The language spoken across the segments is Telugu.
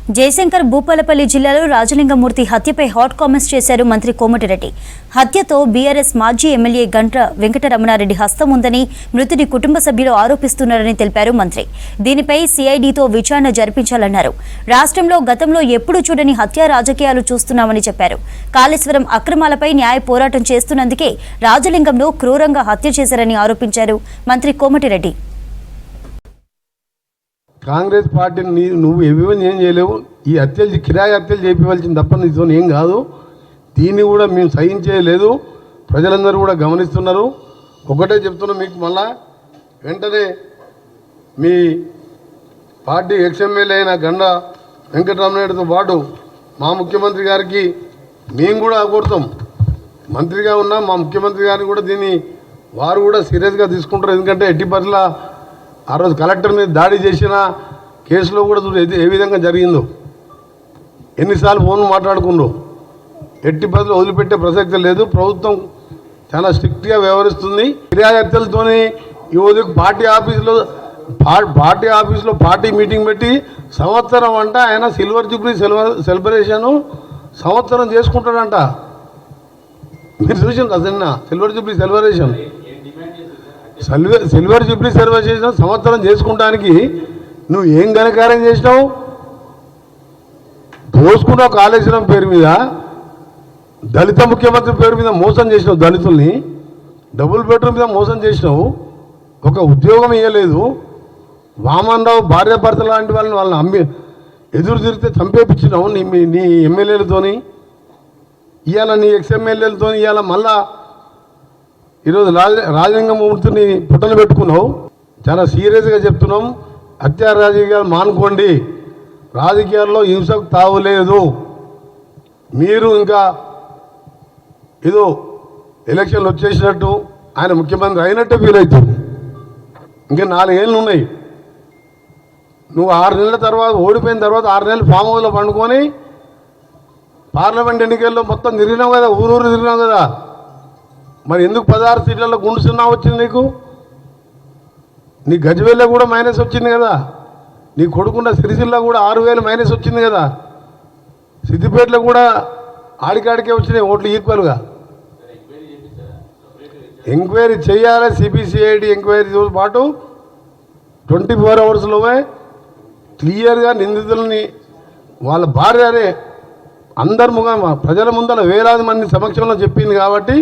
జయశంకర్ భూపాలపల్లి జిల్లాలో రాజలింగమూర్తి హత్యపై హాట్ కామెంట్స్ చేశారు మంత్రి కోమటిరెడ్డి. హత్యతో బీఆర్ఎస్ మాజీ ఎమ్మెల్యే గంట్ర వెంకటరమణారెడ్డి హస్తం ఉందని మృతుడి కుటుంబ సభ్యులు ఆరోపిస్తున్నారని తెలిపారు మంత్రి. దీనిపై సిఐడితో విచారణ జరిపించాలన్నారు. రాష్ట్రంలో గతంలో ఎప్పుడూ చూడని హత్య రాజకీయాలు చూస్తున్నామని చెప్పారు. కాళేశ్వరం అక్రమాలపై న్యాయ పోరాటం చేస్తున్నందుకే రాజలింగంలో క్రూరంగా హత్య చేశారని ఆరోపించారు మంత్రి కోమటిరెడ్డి. కాంగ్రెస్ పార్టీని నువ్వు ఏమేమో ఏం చేయలేవు. ఈ హత్యలు కిరాయి హత్యలు చేయించవలసింది తప్ప నీతో ఏం కాదు. దీన్ని కూడా మేము సహించేయలేదు. ప్రజలందరూ కూడా గమనిస్తున్నారు. ఒకటే చెప్తున్నాం మీకు, మళ్ళా వెంటనే మీ పార్టీ ఎక్స్ఎమ్మెల్యే అయిన గండ వెంకటరమణారెడ్డితో పాటు మా ముఖ్యమంత్రి గారికి మేము కూడా కోరుతాం. మంత్రిగా ఉన్న మా ముఖ్యమంత్రి గారిని కూడా దీన్ని వారు కూడా సీరియస్గా తీసుకుంటారు. ఎందుకంటే ఎట్టి పరిస్థితుల్లో ఆ రోజు కలెక్టర్ మీద దాడి చేసిన కేసులో కూడా ఏ విధంగా జరిగిందో, ఎన్నిసార్లు ఫోన్లు మాట్లాడుకుందో, ఎట్టి పరిస్థితులు వదిలిపెట్టే ప్రసక్తి లేదు. ప్రభుత్వం చాలా స్ట్రిక్ట్గా వ్యవహరిస్తుంది. ఫిర్యాదు హత్యలతోని ఈ రోజు పార్టీ ఆఫీసులో పార్టీ మీటింగ్ పెట్టి సంవత్సరం అంట ఆయన సిల్వర్ జూబ్లీ సెలబ్రేషను సంవత్సరం చేసుకుంటాడంట. మీరు చూసింది అసలు సిల్వర్ జూబ్లీ సెలబ్రేషన్ సంవత్సరం చేసుకుంటానికి నువ్వు ఏం ఘనకార్యం చేసినావు? దోసుకున్నావు. కాళేశ్వరం పేరు మీద దళిత ముఖ్యమంత్రి పేరు మీద మోసం చేసినావు. దళితుల్ని డబుల్ బెడ్రూమ్ మీద మోసం చేసినావు. ఒక ఉద్యోగం ఇవ్వలేదు. వామన్ రావు భార్యాభర్త లాంటి వాళ్ళని ఎదురు తిరిగితే చంపేపించినావు నీ ఎమ్మెల్యేలతోని. ఇవాళ నీ ఎక్స్ఎమ్మెల్యేలతో ఇవాళ మళ్ళా ఈరోజు రాజలింగమూర్తిని పుట్టలు పెట్టుకున్నావు. చాలా సీరియస్గా చెప్తున్నాం. హత్యా రాజకీయాలు మానుకోండి. రాజకీయాల్లో హింసకు తావులేదు. మీరు ఇంకా ఏదో ఎలక్షన్లు వచ్చేసినట్టు ఆయన ముఖ్యమంత్రి అయినట్టు ఫీల్ అవుతుంది. ఇంకా 4 ఏళ్ళు ఉన్నాయి. నువ్వు 6 నెలల తర్వాత ఓడిపోయిన తర్వాత 6 నెలలు ఫామ్ హౌస్లో పండుకొని పార్లమెంట్ ఎన్నికల్లో మొత్తం తిరిగినావు కదా, ఊరూరు తిరిగినావు కదా. మరి ఎందుకు 16 సీట్లలో గుండు 0 వచ్చింది నీకు? నీ గజ్వేల్లో కూడా మైనస్ వచ్చింది కదా. నీ కొడుకున్న సిరిసిల్ల కూడా 6000 మైనస్ వచ్చింది కదా. సిద్దిపేటలో కూడా ఆడికాడికే వచ్చినాయి ఓట్లు ఈక్వల్గా. ఎంక్వైరీ చేయాలి. సిబిసిఐడి ఎంక్వైరీతో పాటు 24 అవర్స్లోనే క్లియర్గా నిందితులని వాళ్ళ భార్యనే అందరి ప్రజల ముందర వేలాది మంది సమక్షంలో చెప్పింది కాబట్టి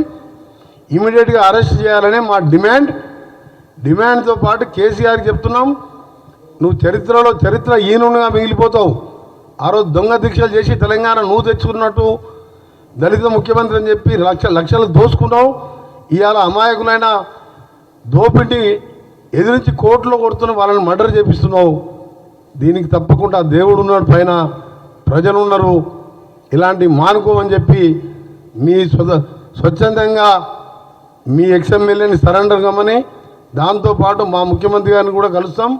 ఇమీడియట్గా అరెస్ట్ చేయాలనే మా డిమాండ్తో పాటు కేసీఆర్కి చెప్తున్నాం. నువ్వు చరిత్ర ఈనుగా మిగిలిపోతావు. ఆ రోజు దొంగ దీక్షలు చేసి తెలంగాణ నువ్వు తెచ్చుకున్నట్టు దళిత ముఖ్యమంత్రి అని చెప్పి లక్షలు దోసుకున్నావు. ఇవాళ అమాయకులైన దోపిడిని ఎదిరించి కోర్టులో కొడుతున్న వాళ్ళని మర్డర్ చేపిస్తున్నావు. దీనికి తప్పకుండా దేవుడు ఉన్నాడు, పైన ప్రజలు ఉన్నారు. ఇలాంటి మానుకోమని చెప్పి మీ స్వచ్ఛందంగా మీ ఎక్స్ఎమ్మెల్యేని సరెండర్ కమ్మని, దాంతోపాటు మా ముఖ్యమంత్రి గారిని కూడా కలుస్తాం.